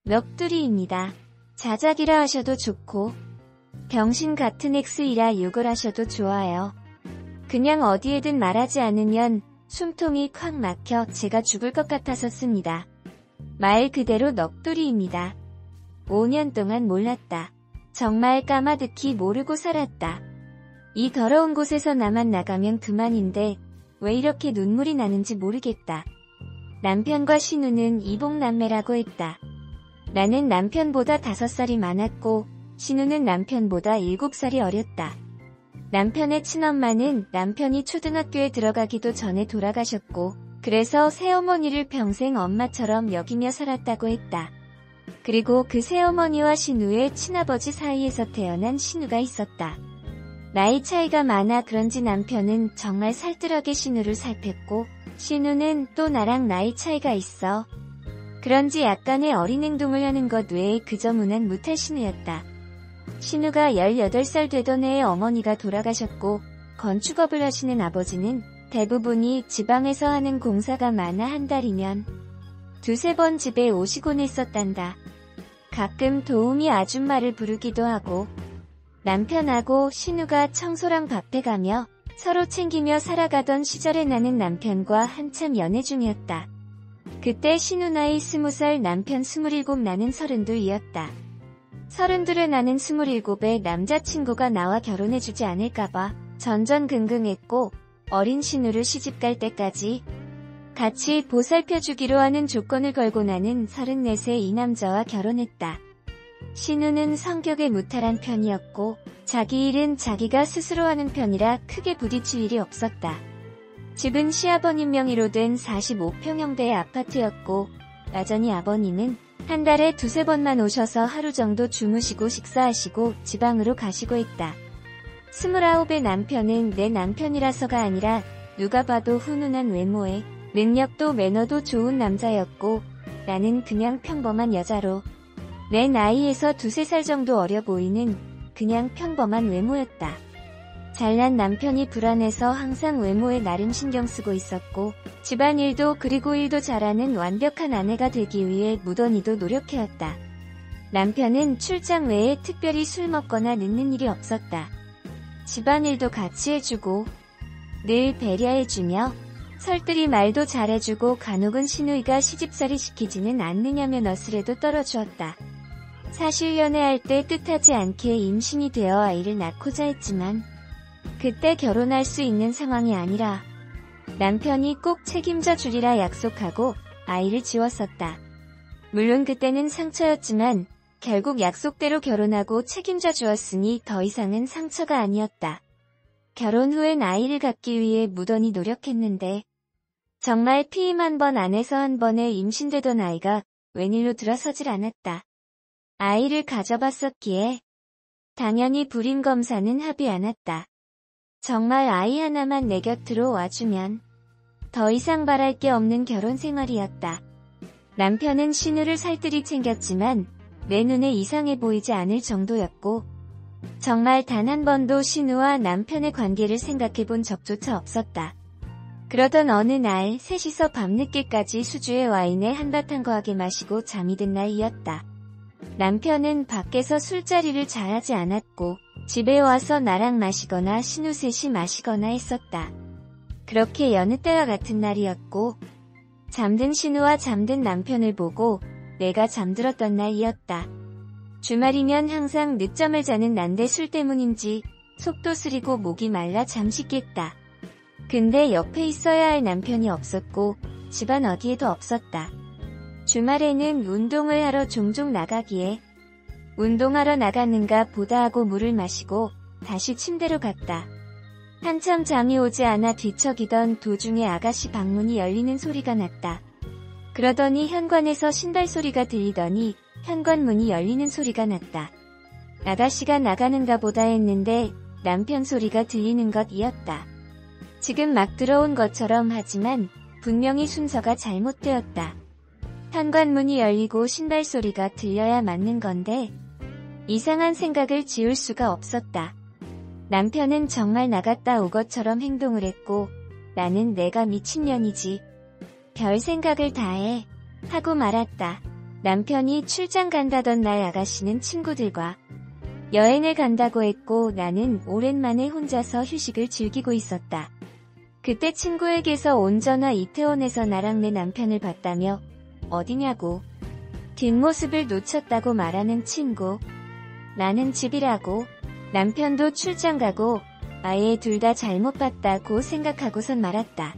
넋두리입니다. 자작이라 하셔도 좋고 병신 같은 X이라 욕을 하셔도 좋아요. 그냥 어디에든 말하지 않으면 숨통이 콱 막혀 제가 죽을 것 같아서 씁니다. 말 그대로 넋두리입니다. 5년 동안 몰랐다. 정말 까마득히 모르고 살았다. 이 더러운 곳에서 나만 나가면 그만인데 왜 이렇게 눈물이 나는지 모르겠다. 남편과 신우는 이복남매라고 했다. 나는 남편보다 5살이 많았고 신우는 남편보다 7살이 어렸다. 남편의 친엄마는 남편이 초등학교에 들어가기도 전에 돌아가셨고 그래서 새어머니를 평생 엄마처럼 여기며 살았다고 했다. 그리고 그 새어머니와 신우의 친아버지 사이에서 태어난 신우가 있었다. 나이 차이가 많아 그런지 남편은 정말 살뜰하게 신우를 살폈고 신우는 또 나랑 나이 차이가 있어 그런지 약간의 어린 행동을 하는 것 외에 그저 무난 무탈 신우였다. 신우가 18살 되던 해에 어머니가 돌아가셨고 건축업을 하시는 아버지는 대부분이 지방에서 하는 공사가 많아 한 달이면 2~3번 집에 오시곤 했었단다. 가끔 도우미 아줌마를 부르기도 하고 남편하고 신우가 청소랑 밥해가며 서로 챙기며 살아가던 시절에 나는 남편과 한참 연애 중이었다. 그때 신우 나이 20살 남편 27 나는 32이었다. 32에 나는 27에 남자친구가 나와 결혼해주지 않을까봐 전전긍긍했고 어린 신우를 시집갈 때까지 같이 보살펴주기로 하는 조건을 걸고 나는 34세 이 남자와 결혼했다. 신우는 성격에 무탈한 편이었고 자기 일은 자기가 스스로 하는 편이라 크게 부딪힐 일이 없었다. 집은 시아버님 명의로 된 45평형대의 아파트였고 여전히 아버님은 한 달에 2~3번만 오셔서 하루 정도 주무시고 식사하시고 지방으로 가시고 있다. 29의 남편은 내 남편이라서가 아니라 누가 봐도 훈훈한 외모에 능력도 매너도 좋은 남자였고 나는 그냥 평범한 여자로 내 나이에서 2~3살 정도 어려 보이는 그냥 평범한 외모였다. 잘난 남편이 불안해서 항상 외모에 나름 신경 쓰고 있었고 집안일도 그리고 일도 잘하는 완벽한 아내가 되기 위해 무던히도 노력해왔다. 남편은 출장 외에 특별히 술 먹거나 늦는 일이 없었다. 집안일도 같이 해주고 늘 배려해주며 설득이 말도 잘해주고 간혹은 신우이가 시집살이 시키지는 않느냐며 너스레도 떨어주었다. 사실 연애할 때 뜻하지 않게 임신이 되어 아이를 낳고자 했지만 그때 결혼할 수 있는 상황이 아니라 남편이 꼭 책임져 주리라 약속하고 아이를 지웠었다. 물론 그때는 상처였지만 결국 약속대로 결혼하고 책임져 주었으니 더 이상은 상처가 아니었다. 결혼 후엔 아이를 갖기 위해 무던히 노력했는데 정말 피임 한 번 안에서 한 번에 임신되던 아이가 웬일로 들어서질 않았다. 아이를 가져봤었기에 당연히 불임 검사는 합의 않았다. 정말 아이 하나만 내 곁으로 와주면 더 이상 바랄 게 없는 결혼 생활이었다. 남편은 신우를 살뜰히 챙겼지만 내 눈에 이상해 보이지 않을 정도였고 정말 단 한 번도 신우와 남편의 관계를 생각해 본 적조차 없었다. 그러던 어느 날 셋이서 밤늦게까지 수주에 와인에 한바탕 거하게 마시고 잠이 든 날이었다. 남편은 밖에서 술자리를 잘하지 않았고 집에 와서 나랑 마시거나 신우 셋이 마시거나 했었다. 그렇게 여느 때와 같은 날이었고 잠든 신우와 잠든 남편을 보고 내가 잠들었던 날이었다. 주말이면 항상 늦잠을 자는 난데 술 때문인지 속도 쓰리고 목이 말라 잠시 깼다. 근데 옆에 있어야 할 남편이 없었고 집안 어디에도 없었다. 주말에는 운동을 하러 종종 나가기에 운동하러 나갔는가 보다 하고 물을 마시고 다시 침대로 갔다. 한참 잠이 오지 않아 뒤척이던 도중에 아가씨 방문이 열리는 소리가 났다. 그러더니 현관에서 신발 소리가 들리더니 현관문이 열리는 소리가 났다. 아가씨가 나가는가 보다 했는데 남편 소리가 들리는 것이었다. 지금 막 들어온 것처럼 하지만 분명히 순서가 잘못되었다. 현관문이 열리고 신발 소리가 들려야 맞는 건데 이상한 생각을 지울 수가 없었다. 남편은 정말 나갔다 오 것처럼 행동을 했고 나는 내가 미친년이지. 별 생각을 다해 하고 말았다. 남편이 출장 간다던 날 아가씨는 친구들과 여행을 간다고 했고 나는 오랜만에 혼자서 휴식을 즐기고 있었다. 그때 친구에게서 온 전화 이태원에서 나랑 내 남편을 봤다며 어디냐고 뒷모습을 놓쳤다고 말하는 친구. 나는 집이라고. 남편도 출장 가고 아예 둘 다 잘못 봤다고 생각하고선 말았다.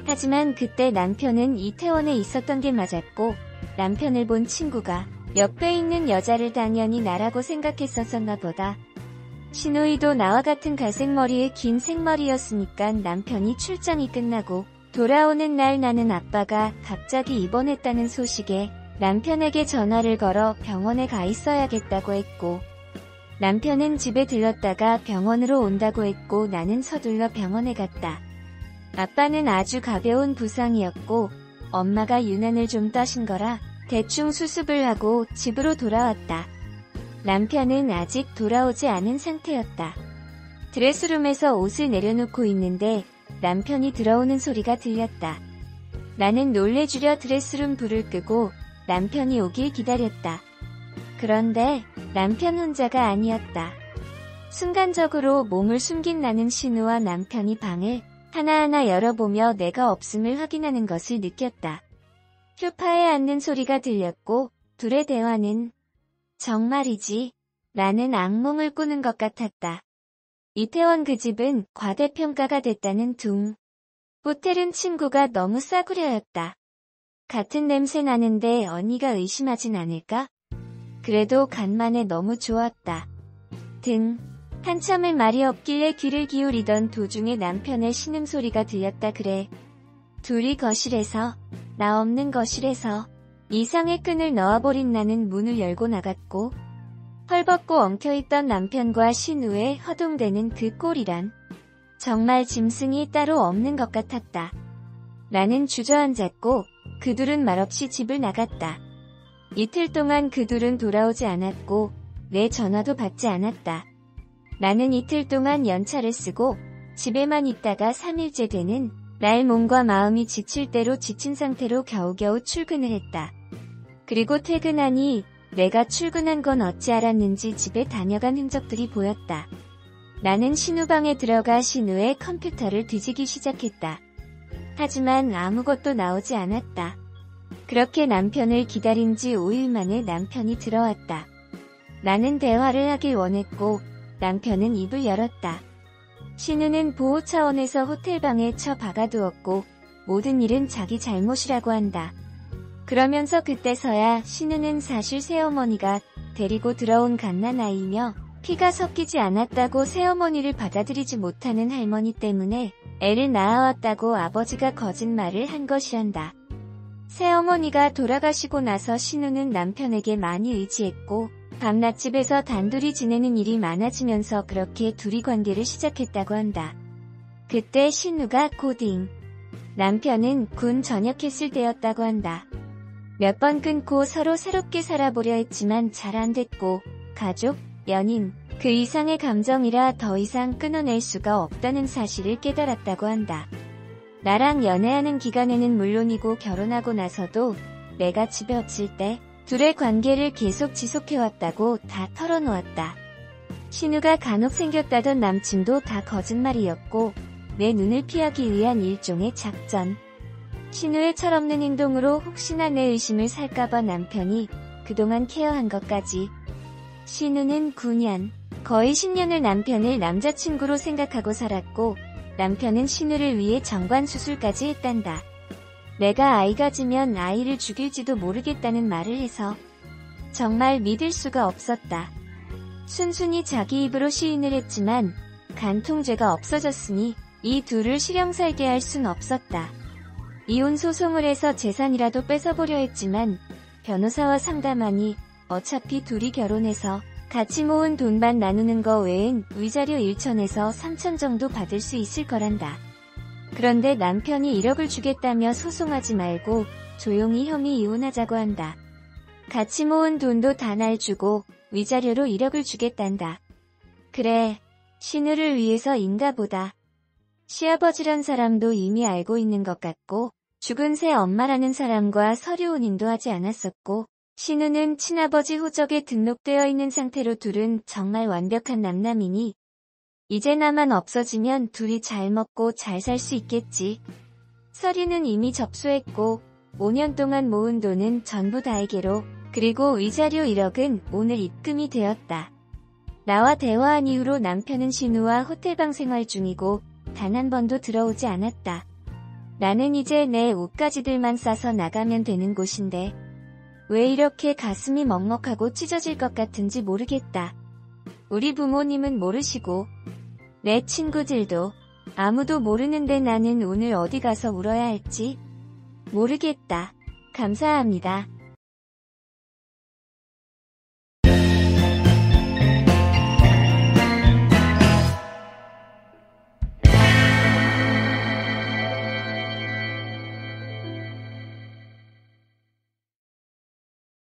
하지만 그때 남편은 이태원에 있었던 게 맞았고 남편을 본 친구가 옆에 있는 여자를 당연히 나라고 생각했었었나 보다. 신우이도 나와 같은 갈색머리에 긴 생머리였으니까 남편이 출장이 끝나고 돌아오는 날 나는 아빠가 갑자기 입원했다는 소식에 남편에게 전화를 걸어 병원에 가 있어야겠다고 했고 남편은 집에 들렀다가 병원으로 온다고 했고 나는 서둘러 병원에 갔다. 아빠는 아주 가벼운 부상이었고 엄마가 유난을 좀 떠신 거라 대충 수습을 하고 집으로 돌아왔다. 남편은 아직 돌아오지 않은 상태였다. 드레스룸에서 옷을 내려놓고 있는데 남편이 들어오는 소리가 들렸다. 나는 놀래주려 드레스룸 불을 끄고 남편이 오길 기다렸다. 그런데 남편 혼자가 아니었다. 순간적으로 몸을 숨긴 나는 신우와 남편이 방을 하나하나 열어보며 내가 없음을 확인하는 것을 느꼈다. 소파에 앉는 소리가 들렸고 둘의 대화는 정말이지 라는 악몽을 꾸는 것 같았다. 이태원 그 집은 과대평가가 됐다는 둥. 호텔은 친구가 너무 싸구려였다. 같은 냄새 나는데 언니가 의심하진 않을까? 그래도 간만에 너무 좋았다. 등. 한참을 말이 없길래 귀를 기울이던 도중에 남편의 신음소리가 들렸다 그래. 둘이 거실에서, 나 없는 거실에서 이상의 끈을 넣어버린 나는 문을 열고 나갔고 헐벗고 엉켜있던 남편과 신우의 허둥대는 그 꼴이란 정말 짐승이 따로 없는 것 같았다. 나는 주저앉았고 그둘은 말없이 집을 나갔다. 이틀 동안 그둘은 돌아오지 않았고 내 전화도 받지 않았다. 나는 이틀 동안 연차를 쓰고 집에만 있다가 3일째 되는 날 몸과 마음이 지칠 대로 지친 상태로 겨우겨우 출근을 했다. 그리고 퇴근하니 내가 출근한 건 어찌 알았는지 집에 다녀간 흔적들이 보였다. 나는 신우방에 들어가 신우의 컴퓨터를 뒤지기 시작했다. 하지만 아무것도 나오지 않았다. 그렇게 남편을 기다린 지 5일 만에 남편이 들어왔다. 나는 대화를 하길 원했고 남편은 입을 열었다. 신우는 보호 차원에서 호텔방에 처박아두었고 모든 일은 자기 잘못이라고 한다. 그러면서 그때서야 신우는 사실 새어머니가 데리고 들어온 갓난아이며 피가 섞이지 않았다고 새어머니를 받아들이지 못하는 할머니 때문에 애를 낳아왔다고 아버지가 거짓말을 한 것이란다. 새어머니가 돌아가시고 나서 신우는 남편에게 많이 의지했고 밤낮 집에서 단둘이 지내는 일이 많아지면서 그렇게 둘이 관계를 시작했다고 한다. 그때 신우가 고딩, 남편은 군 전역했을 때였다고 한다. 몇 번 끊고 서로 새롭게 살아보려 했지만 잘 안됐고 가족, 연인, 그 이상의 감정이라 더 이상 끊어낼 수가 없다는 사실을 깨달았다고 한다. 나랑 연애하는 기간에는 물론이고 결혼하고 나서도 내가 집에 없을 때 둘의 관계를 계속 지속해왔다고 다 털어놓았다. 신우가 간혹 생겼다던 남친도 다 거짓말이었고 내 눈을 피하기 위한 일종의 작전. 신우의 철없는 행동으로 혹시나 내 의심을 살까봐 남편이 그동안 케어한 것까지. 신우는 9년, 거의 10년을 남편을 남자친구로 생각하고 살았고 남편은 신우를 위해 정관수술까지 했단다. 내가 아이 가지면 아이를 죽일지도 모르겠다는 말을 해서 정말 믿을 수가 없었다. 순순히 자기 입으로 시인을 했지만 간통죄가 없어졌으니 이 둘을 실형살게 할 순 없었다. 이혼 소송을 해서 재산이라도 뺏어보려 했지만 변호사와 상담하니 어차피 둘이 결혼해서 같이 모은 돈 반 나누는 거 외엔 위자료 1천에서 3천 정도 받을 수 있을 거란다. 그런데 남편이 1억을 주겠다며 소송하지 말고 조용히 형이 이혼하자고 한다. 같이 모은 돈도 다 날 주고 위자료로 1억을 주겠단다. 그래, 신우를 위해서인가 보다. 시아버지란 사람도 이미 알고 있는 것 같고, 죽은 새 엄마라는 사람과 서류 혼인도 하지 않았었고, 신우는 친아버지 호적에 등록되어 있는 상태로 둘은 정말 완벽한 남남이니, 이제 나만 없어지면 둘이 잘 먹고 잘 살 수 있겠지. 서류는 이미 접수했고 5년 동안 모은 돈은 전부 다에게로, 그리고 위자료 1억은 오늘 입금이 되었다. 나와 대화한 이후로 남편은 신우와 호텔방 생활 중이고 단 한 번도 들어오지 않았다. 나는 이제 내 옷가지들만 싸서 나가면 되는 곳인데 왜 이렇게 가슴이 먹먹하고 찢어질 것 같은지 모르겠다. 우리 부모님은 모르시고 내 친구들도 아무도 모르는데 나는 오늘 어디 가서 울어야 할지 모르겠다. 감사합니다.